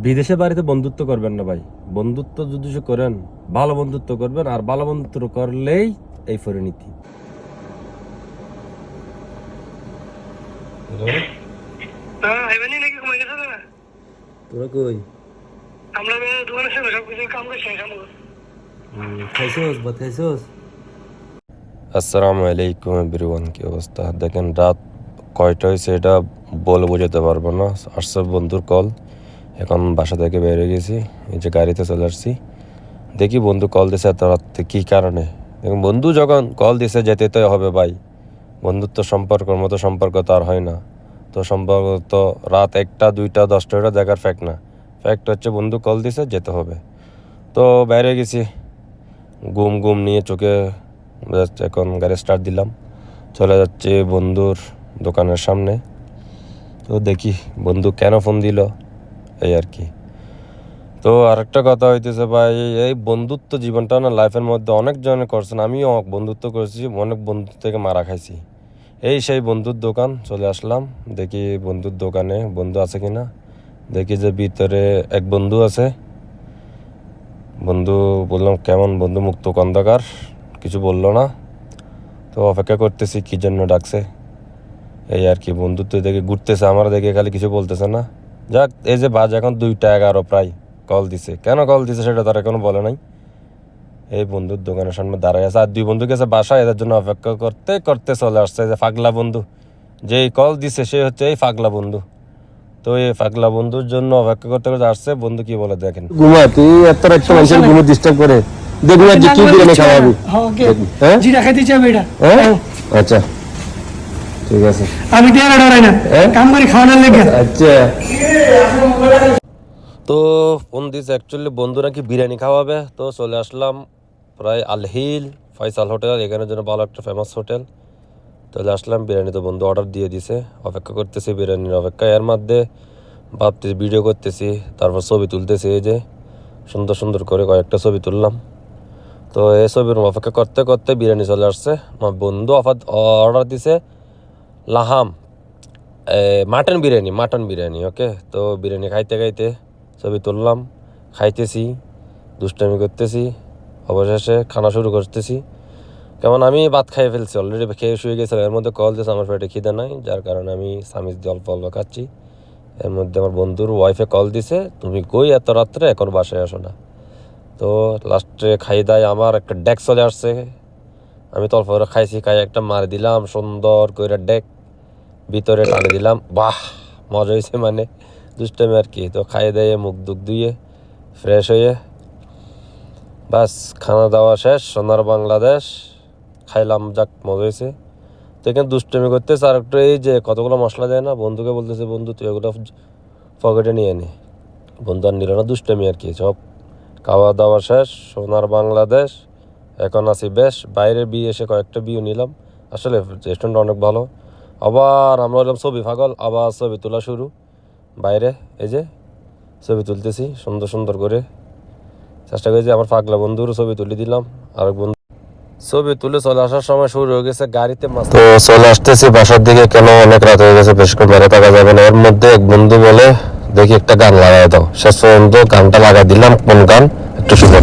বিদেশে বাড়িতে বন্ধুত্ব করবেন না ভাই। বন্ধুত্ব যদি করেন ভালো বন্ধুত্ব করবেন, আর ভালো বন্ধুত্ব করলেই এই পরিণতি। তোরা কই? আসসালামু আলাইকুম এভরিওয়ান, কি অবস্থা? দেখেন রাত কয়টা হয়েছে এটা বলে বোঝাতে পারবো না। আসছে বন্ধুর কল, এখন বাসা থেকে বেরিয়ে গেছি, এই যে গাড়িতে চলে আসছি। দেখি বন্ধু কল দিছে এত রাত্রে কী কারণে। দেখুন বন্ধু যখন কল দিছে যেতে তো হবে ভাই। বন্ধুত্ব সম্পর্কের মতো সম্পর্ক তো আর হয় না। তো সম্পর্ক তো রাত 1টা 2টা 10টা এটা দেখার ফ্যাক্ট না। ফ্যাক্ট হচ্ছে বন্ধু কল দিছে যেতে হবে। তো বাইরে গেছি, ঘুম নিয়ে চোখে এখন গাড়ি স্টার্ট দিলাম, চলে যাচ্ছে বন্ধুর দোকানের সামনে। তো দেখি বন্ধু কেন ফোন দিল, এই আর কি। তো আরেকটা কথা হইতেছে ভাই, এই বন্ধুত্ব জীবনটা না লাইফের মধ্যে অনেক জনে করছেন, আমিও বন্ধুত্ব করেছি, অনেক বন্ধু থেকে মারা খাইছি। এই সেই বন্ধুর দোকান চলে আসলাম, দেখি বন্ধুর দোকানে বন্ধু আছে কিনা। দেখি যে ভিতরে এক বন্ধু আছে। বন্ধু বললাম কেমন বন্ধু, মুক্ত খন্দকার, কিছু বললো না। তো অপেক্ষা করতেছি কী জন্য ডাকছে, এই আর কি। বন্ধুত্ব দেখে ঘুরতেছে, আমার দেখে খালি কিছু বলতেছে না। যাক, এই যে বাজ এখন 2টা 11 প্রায়, কল দিছে। কেন কল দিছে সেটা তারা এখনো বলে নাই। এই বন্ধুর দোকানের সামনে দাঁড়ায় আছে, আর 2 বন্ধু গেছে বাসায়, এদের জন্য অপেক্ষা করতে করতে চলে আসছে যে পাগলা বন্ধু, যেই কল দিছে সে হচ্ছে এই পাগলা বন্ধু। তো এই পাগলা বন্ধুর জন্য অপেক্ষা করতে করতে আসছে। বন্ধু কি বলে দেখেন। ঘুমা তুই এত রাত মানুষের ঘুমো ডিস্টার্ব করে দেখবি না যে কি বিরিয়ানি খাওয়াবি। হ্যাঁ যেটা খাইতে চাইবে এটা। হ্যাঁ আচ্ছা ঠিক আছে, আমি টেরা ডরাই না, কাম করে খাওয়ানোর লেগে। আচ্ছা তো ফোন দিছে অ্যাকচুয়ালি বন্ধু নাকি বিরিয়ানি খাওয়াবে। তো চলে আসলাম প্রায় আলহিল ফয়সাল হোটেল, এখানের জন্য ভালো একটা ফেমাস হোটেল। তাহলে আসলাম, বিরিয়ানি তো বন্ধু অর্ডার দিয়ে দিছে, অপেক্ষা করতেছি বিরিয়ানির অপেক্ষা। এর মধ্যে ভাবতেছি ভিডিও করতেছি, তারপর ছবি তুলতেছি। এই যে সুন্দর সুন্দর করে কয়েকটা ছবি তুললাম। তো এই ছবির অপেক্ষা করতে করতে বিরিয়ানি চলে আসছে। আমার বন্ধু অর্ডার দিছে লাহাম মাটন বিরিয়ানি। ওকে, তো বিরিয়ানি খাইতে খাইতে ছবি তুললাম, খাইতেছি, দুষ্টামি করতেছি। অবশেষে খানা শুরু করতেছি। কেমন আমি ভাত খাইয়ে ফেলছি, অলরেডি খেয়ে শুয়ে গেছিলাম। এর মধ্যে কল দিয়েছে, আমার পেটে খিদে নাই, যার কারণে আমি সামিজ দিয়ে অল্প অল্প খাচ্ছি। এর মধ্যে আমার বন্ধুর ওয়াইফে কল দিছে, তুমি কই এত রাত্রে, এখন বাসায় আসো না। তো লাস্টে খাই দায় আমার একটা ডেক চলে আসছে। আমি তো অল্প করে খাইছি, খাই একটা মারি দিলাম সুন্দর করে ডেক, ভিতরে টানে দিলাম। বাহ, মজা হয়েছে, মানে দুষ্টামি আর কি। তো খাইয়ে দিয়ে মুখ দুখ ধুয়ে ফ্রেশ হয়ে বাস খানা দাওয়া শেষ, সোনার বাংলাদেশ খাইলাম। যাক, মজা হয়েছে। তো এখানে দুষ্টামি করতেছে আর একটু, এই যে কতগুলো মশলা দেয় না, বন্ধুকে বলতেছে বন্ধু তুই এগুলো পকেটে নিয়ে নে। বন্ধু আর নিল না, দুষ্টামি আর কি। সব খাওয়া দাওয়া শেষ, সোনার বাংলাদেশ এখন আছি বেশ। বাইরে বিয়ে এসে কয়েকটা বিয়ে নিলাম, আসলে রেস্টুরেন্ট অনেক ভালো। আবার আমরা হলাম ছবি পাগল, আবার ছবি তোলা শুরু বাইরে। এই যে ছবি তুলতেছি সুন্দর সুন্দর করে, চেষ্টা করেছি আমার পাগলা বন্ধুরও ছবি তুলে দিলাম। আরেক বন্ধু ছবি তুলে চলে আসার সময় শুরু হয়ে গেছে গাড়িতে মাছ। তো চলে আসতেছি বাসার দিকে, কেন অনেক রাত হয়ে গেছে, বেশ করে বেড়ে থাকা যাবে না। এর মধ্যে এক বন্ধু বলে দেখি একটা গান লাগাই দাও। শেষ পর্যন্ত গানটা লাগাই দিলাম। কোন গান একটু শুনে।